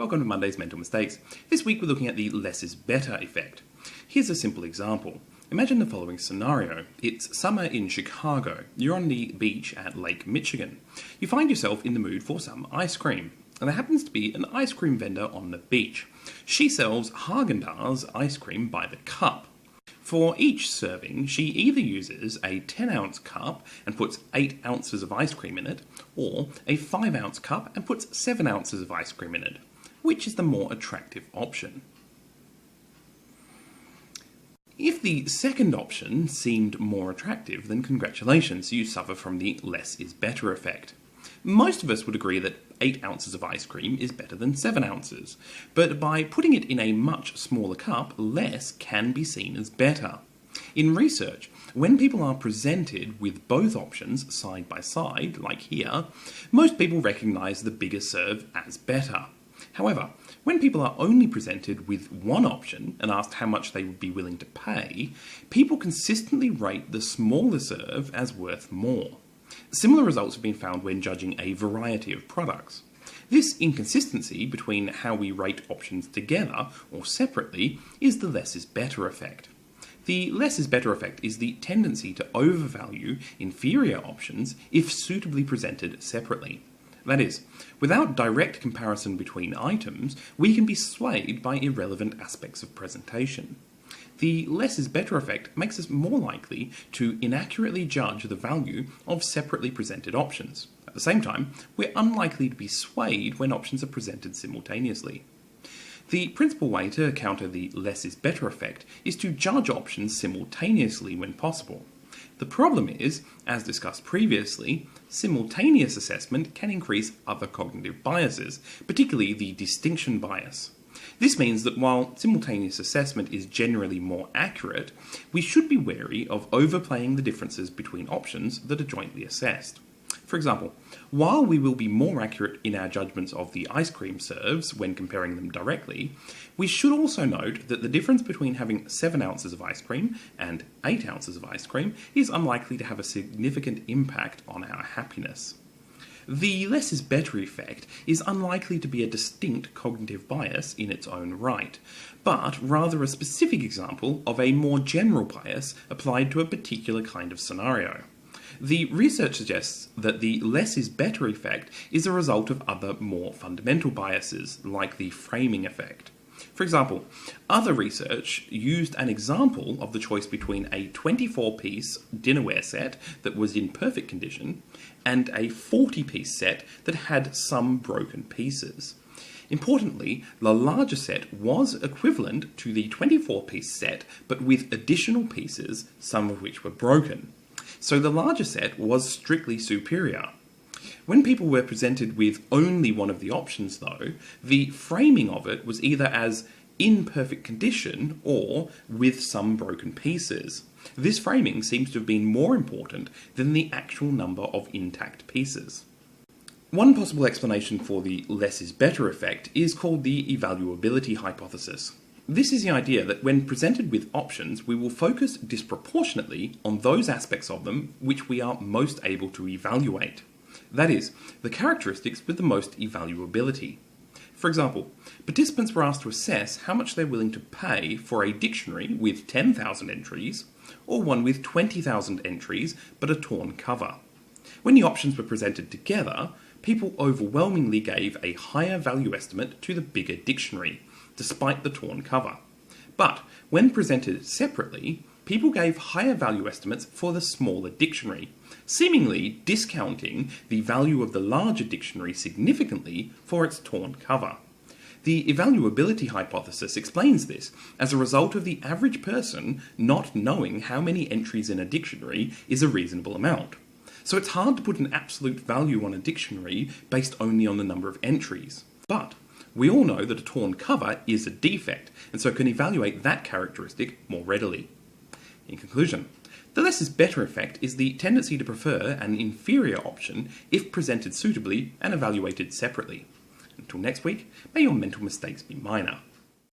welcome to Monday's Mental Mistakes. This week we're looking at the less is better effect. Here's a simple example. Imagine the following scenario. It's summer in Chicago. You're on the beach at Lake Michigan. You find yourself in the mood for some ice cream, and there happens to be an ice cream vendor on the beach. She sells Haagen-Dazs ice cream by the cup. For each serving, she either uses a 10-ounce cup and puts 8 ounces of ice cream in it, or a 5-ounce cup and puts 7 ounces of ice cream in it. Which is the more attractive option? If the second option seemed more attractive, then congratulations, you suffer from the less is better effect. Most of us would agree that 8 ounces of ice cream is better than 7 ounces, but by putting it in a much smaller cup, less can be seen as better. In research, when people are presented with both options side by side, like here, most people recognise the bigger serve as better. However, when people are only presented with one option and asked how much they would be willing to pay, people consistently rate the smaller serve as worth more. Similar results have been found when judging a variety of products. This inconsistency between how we rate options together or separately is the less is better effect. The less is better effect is the tendency to overvalue inferior options if suitably presented separately. That is, without direct comparison between items, we can be swayed by irrelevant aspects of presentation. The less is better effect makes us more likely to inaccurately judge the value of separately presented options. At the same time, we're unlikely to be swayed when options are presented simultaneously. The principal way to counter the less is better effect is to judge options simultaneously when possible. The problem is, as discussed previously, simultaneous assessment can increase other cognitive biases, particularly the distinction bias. This means that while simultaneous assessment is generally more accurate, we should be wary of overplaying the differences between options that are jointly assessed. For example, while we will be more accurate in our judgments of the ice cream serves when comparing them directly, we should also note that the difference between having 7 ounces of ice cream and 8 ounces of ice cream is unlikely to have a significant impact on our happiness. The less is better effect is unlikely to be a distinct cognitive bias in its own right, but rather a specific example of a more general bias applied to a particular kind of scenario. The research suggests that the less is better effect is a result of other more fundamental biases, like the framing effect. For example, other research used an example of the choice between a 24-piece dinnerware set that was in perfect condition and a 40-piece set that had some broken pieces. Importantly, the larger set was equivalent to the 24-piece set, but with additional pieces, some of which were broken. So the larger set was strictly superior. When people were presented with only one of the options, though, the framing of it was either as in perfect condition or with some broken pieces. This framing seems to have been more important than the actual number of intact pieces. One possible explanation for the less is better effect is called the Evaluability Hypothesis. This is the idea that when presented with options, we will focus disproportionately on those aspects of them which we are most able to evaluate. That is, the characteristics with the most evaluability. For example, participants were asked to assess how much they're willing to pay for a dictionary with 10,000 entries, or one with 20,000 entries but a torn cover. When the options were presented together, people overwhelmingly gave a higher value estimate to the bigger dictionary, despite the torn cover. But when presented separately, people gave higher value estimates for the smaller dictionary, seemingly discounting the value of the larger dictionary significantly for its torn cover. The evaluability hypothesis explains this as a result of the average person not knowing how many entries in a dictionary is a reasonable amount. So it's hard to put an absolute value on a dictionary based only on the number of entries. But we all know that a torn cover is a defect, and so can evaluate that characteristic more readily. In conclusion, the less is better effect is the tendency to prefer an inferior option if presented suitably and evaluated separately. Until next week, may your mental mistakes be minor.